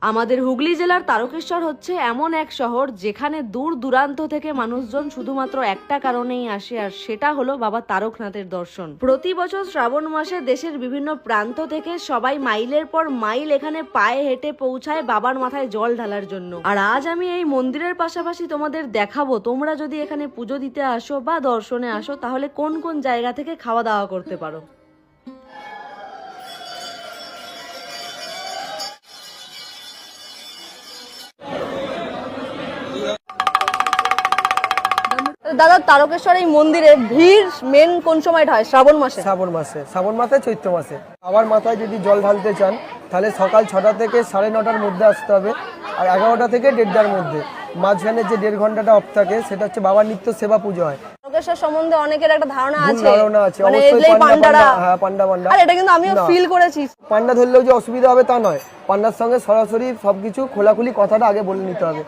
আমাদের হুগলি জেলার তারকেশ্বর হচ্ছে এমন এক শহর যেখানে দূর দূরান্ত থেকে মানুষজন শুধুমাত্র একটা কারণেই আসে, আর সেটা হলো বাবা তারকনাথের দর্শন। প্রতি বছর শ্রাবণ মাসে দেশের বিভিন্ন প্রান্ত থেকে সবাই মাইলের পর মাইল এখানে পায়ে হেঁটে পৌঁছায় বাবার মাথায় জল ঢালার জন্য। আর আজ আমি এই মন্দিরের পাশাপাশি তোমাদের দেখাবো তোমরা যদি এখানে পুজো দিতে আসো বা দর্শনে আসো তাহলে কোন কোন জায়গা থেকে খাওয়া দাওয়া করতে পারো। দাদা, তারকেশ্বর এই মন্দিরে ভিড় মেন কোন সময়টা হয়? শ্রাবণ মাসে। শ্রাবণ মাসে চৈত্র মাসে। আবার মাথায় যদি জল ঢালতে চান তাহলে সকাল 6টা থেকে 9:30টার মধ্যে আসতে হবে, আর 11টা থেকে 1:30টার মধ্যে। মাঝখানে যে 1.5 ঘন্টাটা অফ থাকে সেটা হচ্ছে বাবার নিত্য সেবা পুজো হয়। তারকেশ্বর সম্বন্ধে অনেকের একটা ধারণা আছে, মানে অবশ্যই পান্ডা, হ্যাঁ পান্ডা। আর এটা কিন্তু আমিও ফিল করেছি। পান্ডা ধরলেও যে অসুবিধা হবে তা নয়, পান্ডার সঙ্গে সরাসরি সবকিছু খোলাখুলি কথাটা আগে বলে নিতে হবে,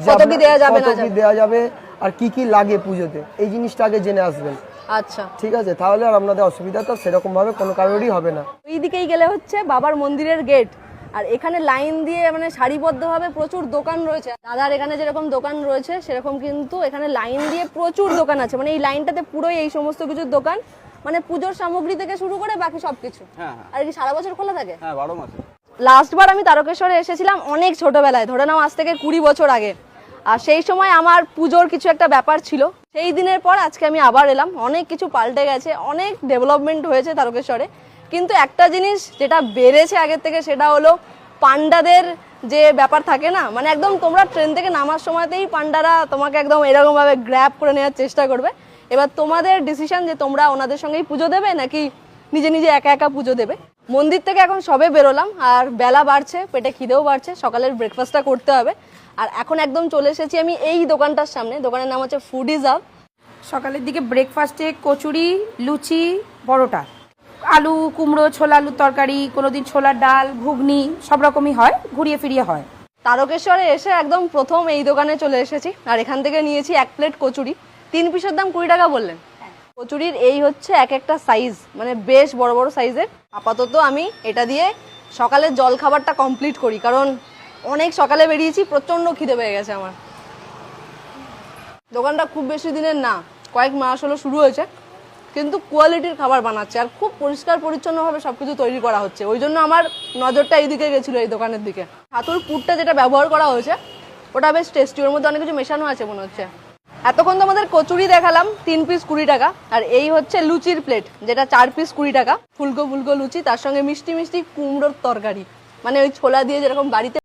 কত কি দেয়া যাবে না দেওয়া যাবে আর কি কি লাগে পুজোতে, এই জিনিসটা আগে জেনে আসবেন। আচ্ছা ঠিক আছে, তাহলে আর আপনাদের অসুবিধা তো সেরকম ভাবে কোনো কারোরই হবে না। ওই দিকেই গেলে হচ্ছে বাবার মন্দিরের গেট, আর এখানে লাইন দিয়ে মানে সারিবদ্ধভাবে প্রচুর দোকান রয়েছে। দাদার এখানে যেরকম দোকান রয়েছে সেরকম কিন্তু এখানে লাইন দিয়ে প্রচুর দোকান আছে, মানে এই লাইনটাতে পুরোই এই সমস্ত কিছুর দোকান, মানে পুজোর সামগ্রী থেকে শুরু করে বাকি সবকিছু। আর কি সারা বছর খোলা থাকে? হ্যাঁ, 12 মাসে। লাস্টবার আমি তারকেশ্বরে এসেছিলাম অনেক ছোটবেলায়, ধরে নাও আজ থেকে 20 বছর আগে। আর সেই সময় আমার পুজোর কিছু একটা ব্যাপার ছিল, সেই দিনের পর আজকে আমি আবার এলাম। অনেক কিছু পাল্টে গেছে, অনেক ডেভেলপমেন্ট হয়েছে তারকেশ্বরে, কিন্তু একটা জিনিস যেটা বেড়েছে আগের থেকে সেটা হলো পান্ডাদের যে ব্যাপার থাকে না, মানে একদম তোমরা ট্রেন থেকে নামার সময়তেই পান্ডারা তোমাকে একদম এরকম ভাবে গ্র্যাব করে নেওয়ার চেষ্টা করবে। এবার তোমাদের ডিসিশন যে তোমরা ওনাদের সঙ্গেই পুজো দেবে নাকি নিজে নিজে একা একা পুজো দেবে। মন্দির থেকে এখন সবে বেরোলাম, আর বেলা বাড়ছে, পেটে খিদেও বাড়ছে, সকালের ব্রেকফাস্টটা করতে হবে। আর এখন একদম চলে এসেছি আমি এই দোকানটার সামনে। দোকানের নাম হচ্ছে ফুডিজ হাব। সকালের দিকে ব্রেকফাস্টে কচুরি, লুচি, পরোটা, আলু কুমড়ো, ছোলা আলুর তরকারি, কোনোদিন ছোলার ডাল, ঘুগনি, সব রকমই হয়, ঘুরিয়ে ফিরিয়ে হয়। তারকেশ্বরে এসে একদম প্রথম এই দোকানে চলে এসেছি, আর এখান থেকে নিয়েছি 1 প্লেট কচুরি। 3 পিসের দাম 20 টাকা বললেন। কচুরির এই হচ্ছে এক একটা সাইজ, মানে বেশ বড় বড় সাইজের। আপাতত আমি এটা দিয়ে সকালের জল খাবারটা কমপ্লিট করি, কারণ অনেক সকালে বেরিয়েছি, প্রচণ্ড খিদে পেয়ে গেছে আমার। দোকানটা খুব বেশি দিনের না, কয়েক মাস হলো শুরু হয়েছে, কিন্তু কোয়ালিটির খাবার বানাচ্ছে আর খুব পরিষ্কার পরিচ্ছন্নভাবে সবকিছু তৈরি করা হচ্ছে। ওই জন্য আমার নজরটা এইদিকে গেছিলো, এই দোকানের দিকে। ছাতুর পুরটা যেটা ব্যবহার করা হয়েছে ওটা বেশ টেস্টি, ওর মধ্যে অনেক কিছু মেশানো আছে মনে হচ্ছে। এতক্ষণ তো আমাদের কচুরি দেখালাম, 3 পিস 20 টাকা। আর এই হচ্ছে লুচির প্লেট, যেটা 4 পিস 20 টাকা। ফুলকো ফুলকো লুচি, তার সঙ্গে মিষ্টি মিষ্টি কুমড়োর তরকারি, মানে ওই ছোলা দিয়ে যেরকম বাড়িতে